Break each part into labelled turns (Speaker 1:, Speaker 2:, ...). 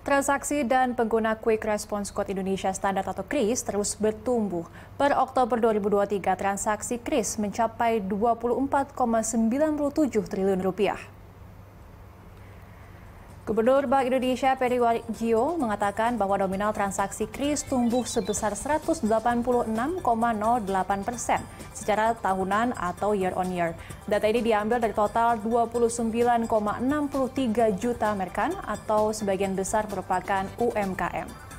Speaker 1: Transaksi dan pengguna Quick Response Code Indonesia Standard atau KRIS terus bertumbuh. Per Oktober 2023, transaksi KRIS mencapai 24,97 triliun rupiah. Gubernur Bank Indonesia Peri Warjio mengatakan bahwa nominal transaksi KRIS tumbuh sebesar 186,08% secara tahunan atau year on year. Data ini diambil dari total 29,63 juta merchant atau sebagian besar merupakan UMKM.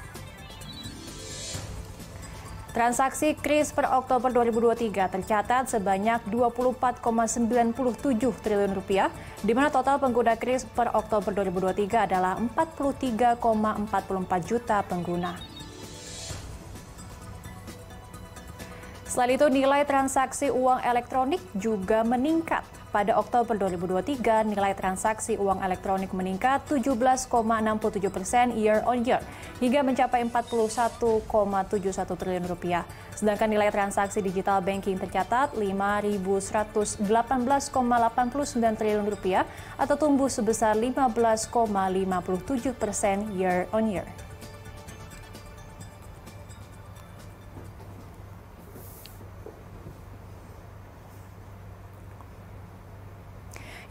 Speaker 1: Transaksi KRIS per Oktober 2023 tercatat sebanyak 24,97 triliun rupiah, di mana total pengguna KRIS per Oktober 2023 adalah 43,44 juta pengguna. Selain itu, nilai transaksi uang elektronik juga meningkat. Pada Oktober 2023, nilai transaksi uang elektronik meningkat 17,67% year on year hingga mencapai 41,71 triliun rupiah. Sedangkan nilai transaksi digital banking tercatat 5.118,89 triliun rupiah atau tumbuh sebesar 15,57% year on year.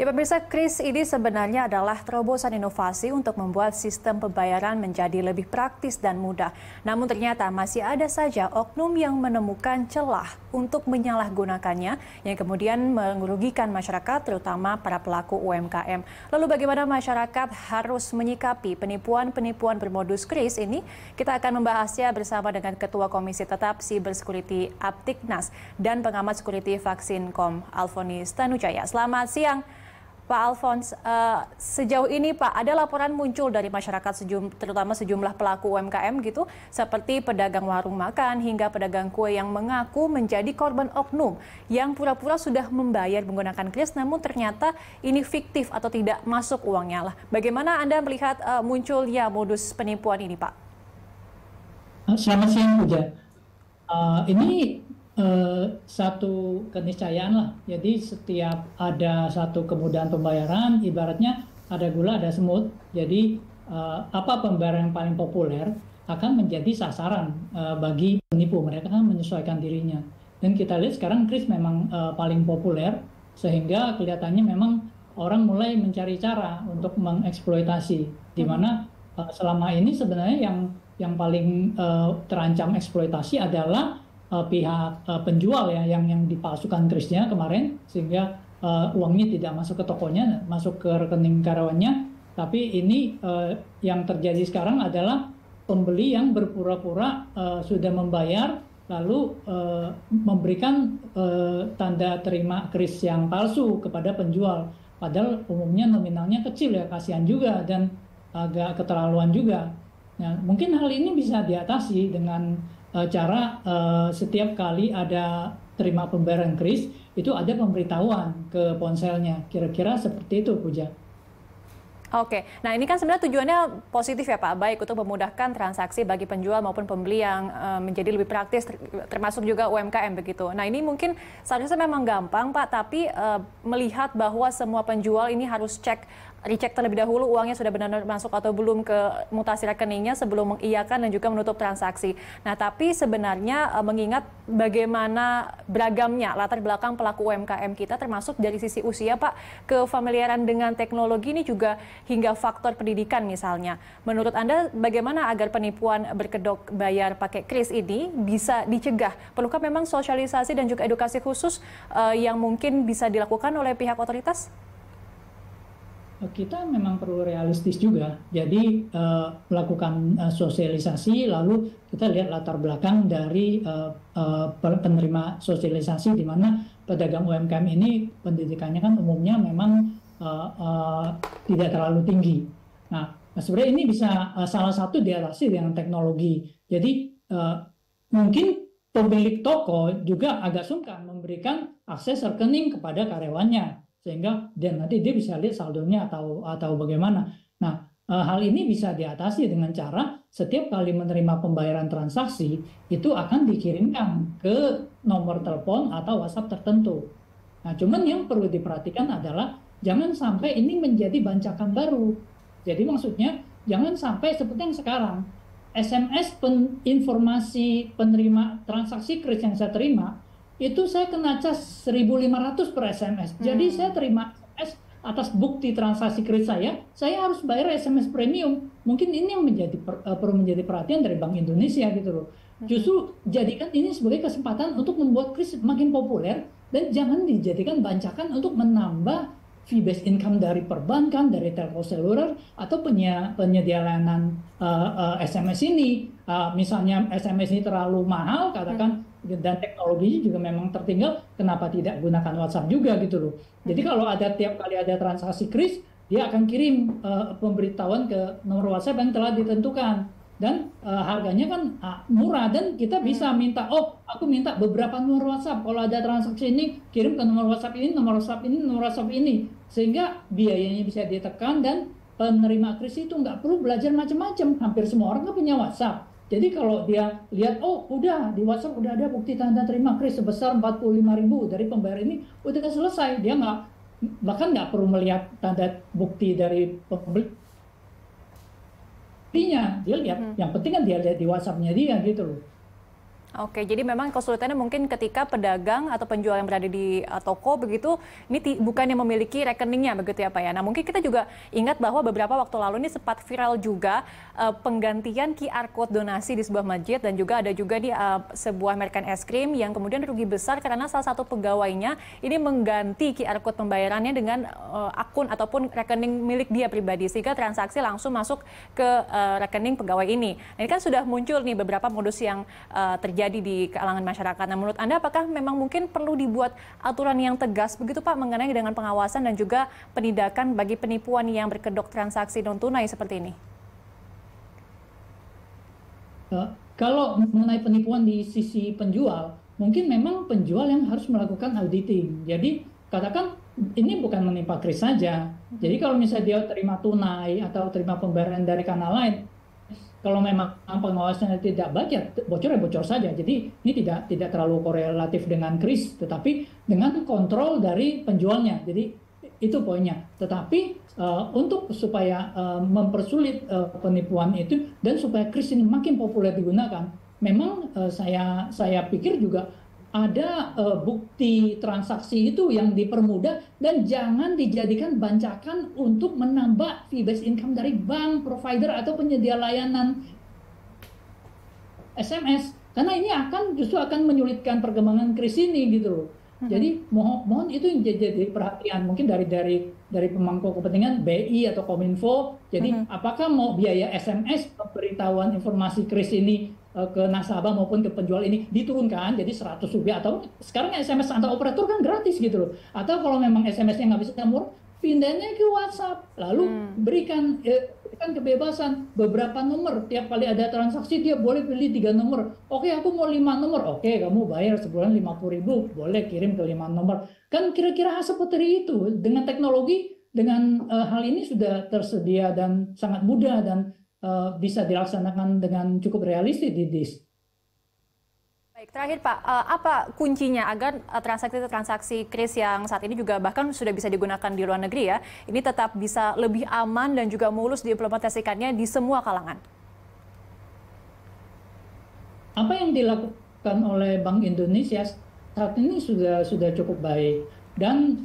Speaker 1: Ya pemirsa, KRIS ini sebenarnya adalah terobosan inovasi untuk membuat sistem pembayaran menjadi lebih praktis dan mudah. Namun ternyata masih ada saja oknum yang menemukan celah untuk menyalahgunakannya yang kemudian merugikan masyarakat, terutama para pelaku UMKM. Lalu bagaimana masyarakat harus menyikapi penipuan-penipuan bermodus KRIS ini? Kita akan membahasnya bersama dengan Ketua Komisi Tetap Cybersecurity Aptiknas dan pengamat security Vaksin.com, Alphonse Tanujaya. Selamat siang, Pak Alphonse. Sejauh ini Pak, ada laporan muncul dari masyarakat terutama sejumlah pelaku UMKM gitu, seperti pedagang warung makan hingga pedagang kue yang mengaku menjadi korban oknum yang pura-pura sudah membayar menggunakan KRIS, namun ternyata ini fiktif atau tidak masuk uangnya lah. Bagaimana Anda melihat munculnya modus penipuan ini, Pak?
Speaker 2: Selamat siang, Puja. Ini satu keniscayaan lah. Jadi setiap ada satu kemudahan pembayaran, ibaratnya ada gula ada semut. Jadi apa pembayaran yang paling populer akan menjadi sasaran bagi penipu. Mereka kan menyesuaikan dirinya. Dan kita lihat sekarang KRIS memang paling populer, sehingga kelihatannya memang orang mulai mencari cara untuk mengeksploitasi. Di mana selama ini sebenarnya yang paling terancam eksploitasi adalah pihak penjual ya, yang dipalsukan KRIS-nya kemarin, sehingga uangnya tidak masuk ke tokonya, masuk ke rekening karyawannya. Tapi ini yang terjadi sekarang adalah pembeli yang berpura-pura sudah membayar, lalu memberikan tanda terima KRIS yang palsu kepada penjual. Padahal umumnya nominalnya kecil ya, kasihan juga dan agak keterlaluan juga. Nah, mungkin hal ini bisa diatasi dengan cara setiap kali ada terima pembayaran KRIS itu ada pemberitahuan ke ponselnya, kira-kira seperti itu, Puja.
Speaker 1: Oke, nah ini kan sebenarnya tujuannya positif ya Pak, baik untuk memudahkan transaksi bagi penjual maupun pembeli yang menjadi lebih praktis, termasuk juga UMKM begitu. Nah ini mungkin seharusnya memang gampang Pak, tapi melihat bahwa semua penjual ini harus recheck terlebih dahulu uangnya sudah benar-benar masuk atau belum ke mutasi rekeningnya sebelum mengiyakan dan juga menutup transaksi. Nah tapi sebenarnya mengingat bagaimana beragamnya latar belakang pelaku UMKM kita, termasuk dari sisi usia Pak, kefamiliaran dengan teknologi ini juga hingga faktor pendidikan misalnya. Menurut Anda bagaimana agar penipuan berkedok bayar pakai KRIS ini bisa dicegah? Perlukah memang sosialisasi dan juga edukasi khusus yang mungkin bisa dilakukan oleh pihak otoritas?
Speaker 2: Kita memang perlu realistis juga. Jadi melakukan sosialisasi, lalu kita lihat latar belakang dari penerima sosialisasi, di mana pedagang UMKM ini pendidikannya kan umumnya memang tidak terlalu tinggi. Nah, sebenarnya ini bisa salah satu diatasi dengan teknologi. Jadi mungkin pemilik toko juga agak sungkan memberikan akses rekening kepada karyawannya, sehingga nanti dia bisa lihat saldonya atau bagaimana. Nah, hal ini bisa diatasi dengan cara setiap kali menerima pembayaran transaksi itu akan dikirimkan ke nomor telepon atau WhatsApp tertentu. Nah, cuman yang perlu diperhatikan adalah jangan sampai ini menjadi bancakan baru. Jadi maksudnya jangan sampai seperti yang sekarang. SMS informasi penerima transaksi kris yang saya terima, itu saya kena cas 1.500 per SMS. Jadi saya terima SMS atas bukti transaksi kris saya harus bayar SMS premium. Mungkin ini yang perlu menjadi perhatian dari Bank Indonesia gitu loh. Justru jadikan ini sebagai kesempatan untuk membuat kris makin populer, dan jangan dijadikan bancakan untuk menambah fee-based income dari perbankan, dari telco seluler, atau penyedia layanan SMS ini. Misalnya SMS ini terlalu mahal, katakan, dan teknologinya juga memang tertinggal, kenapa tidak gunakan WhatsApp juga gitu loh. Jadi kalau tiap kali ada transaksi kris, dia akan kirim pemberitahuan ke nomor WhatsApp yang telah ditentukan. Dan harganya kan murah, dan kita bisa minta, aku minta beberapa nomor WhatsApp. Kalau ada transaksi ini, kirim ke nomor WhatsApp ini, nomor WhatsApp ini, nomor WhatsApp ini. Sehingga biayanya bisa ditekan, dan penerima kris itu nggak perlu belajar macam-macam. Hampir semua orang kan punya WhatsApp. Jadi kalau dia lihat, udah di WhatsApp udah ada bukti tanda terima kris sebesar 45.000 dari pembayar ini, udah selesai. Dia bahkan nggak perlu melihat tanda bukti dari pembeli. Dia lihat, yang penting kan dia lihat di WhatsApp-nya dia gitu loh.
Speaker 1: Oke, jadi memang kesulitannya mungkin ketika pedagang atau penjual yang berada di toko begitu, ini bukan yang memiliki rekeningnya begitu ya Pak ya. Nah mungkin kita juga ingat bahwa beberapa waktu lalu ini sempat viral juga penggantian QR code donasi di sebuah masjid, dan juga ada juga di sebuah merek es krim yang kemudian rugi besar karena salah satu pegawainya ini mengganti QR code pembayarannya dengan akun ataupun rekening milik dia pribadi, sehingga transaksi langsung masuk ke rekening pegawai ini. Nah, ini kan sudah muncul nih beberapa modus yang terjadi di kalangan masyarakat. Nah, menurut Anda apakah memang mungkin perlu dibuat aturan yang tegas begitu Pak mengenai dengan pengawasan dan juga penindakan bagi penipuan yang berkedok transaksi non tunai seperti ini?
Speaker 2: Kalau mengenai penipuan di sisi penjual, mungkin memang penjual yang harus melakukan auditing. Jadi katakan ini bukan menimpa kris saja. Jadi kalau misalnya dia terima tunai atau terima pembayaran dari kanal lain, kalau memang pengawasannya tidak baik, ya bocor saja. Jadi ini tidak terlalu korelatif dengan kris, tetapi dengan kontrol dari penjualnya. Jadi itu poinnya. Tetapi untuk supaya mempersulit penipuan itu dan supaya kris ini makin populer digunakan, memang saya pikir juga ada bukti transaksi itu yang dipermudah, dan jangan dijadikan bancakan untuk menambah fee-based income dari bank, provider, atau penyedia layanan SMS. Karena ini justru akan menyulitkan perkembangan kris ini gitu loh. Jadi mohon itu yang jadi perhatian mungkin dari pemangku kepentingan BI atau Kominfo. Jadi apakah mau biaya SMS pemberitahuan informasi kris ini ke nasabah maupun ke penjual ini diturunkan jadi 100 rupiah, atau sekarang SMS antar operator kan gratis gitu loh. Atau kalau memang SMS-nya nggak bisa murah, pindahnya ke WhatsApp, lalu berikan kebebasan beberapa nomor. Tiap kali ada transaksi dia boleh pilih 3 nomor. Oke, aku mau 5 nomor. Oke, kamu bayar sebulan 50.000, boleh kirim ke 5 nomor. Kan kira-kira seperti itu. Dengan teknologi, dengan hal ini sudah tersedia dan sangat mudah, dan bisa dilaksanakan dengan cukup realistis di DIS.
Speaker 1: Baik, terakhir Pak, apa kuncinya agar transaksi-transaksi kris yang saat ini juga bahkan sudah bisa digunakan di luar negeri ya, ini tetap bisa lebih aman dan juga mulus diimplementasikannya di semua kalangan?
Speaker 2: Apa yang dilakukan oleh Bank Indonesia saat ini sudah cukup baik, dan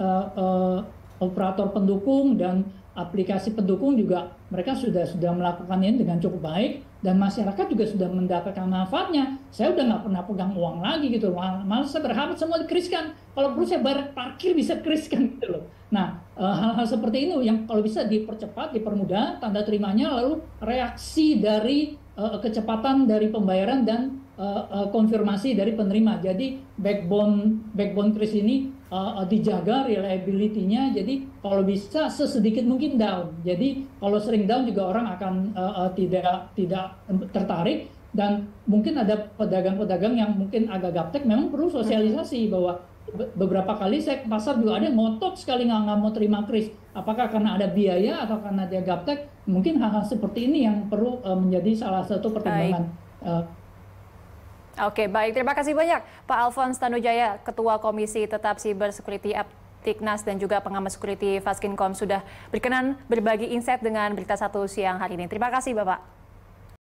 Speaker 2: operator pendukung dan aplikasi pendukung juga mereka sudah melakukan ini dengan cukup baik, dan masyarakat juga sudah mendapatkan manfaatnya. Saya udah nggak pernah pegang uang lagi gitu, malah saya berharap semua dikriskan. Kalau perlu saya bayar parkir bisa dikriskan gitu loh. Nah, hal-hal seperti ini yang kalau bisa dipercepat, dipermudah tanda terimanya, lalu reaksi dari kecepatan dari pembayaran dan konfirmasi dari penerima. Jadi backbone kris ini dijaga reliability-nya, jadi kalau bisa sesedikit mungkin down. Jadi kalau sering down juga orang akan tidak tertarik, dan mungkin ada pedagang-pedagang yang mungkin agak gaptek, memang perlu sosialisasi bahwa beberapa kali saya ke pasar juga ada yang ngotot sekali nggak mau terima kris. Apakah karena ada biaya atau karena dia gaptek? Mungkin hal-hal seperti ini yang perlu menjadi salah satu pertimbangan.
Speaker 1: Oke, baik. Terima kasih banyak Pak Alphonse Tanujaya, Ketua Komisi Tetap Cyber Security Tiknas dan juga pengamat security Vaskinkom sudah berkenan berbagi insight dengan Berita Satu siang hari ini. Terima kasih Bapak.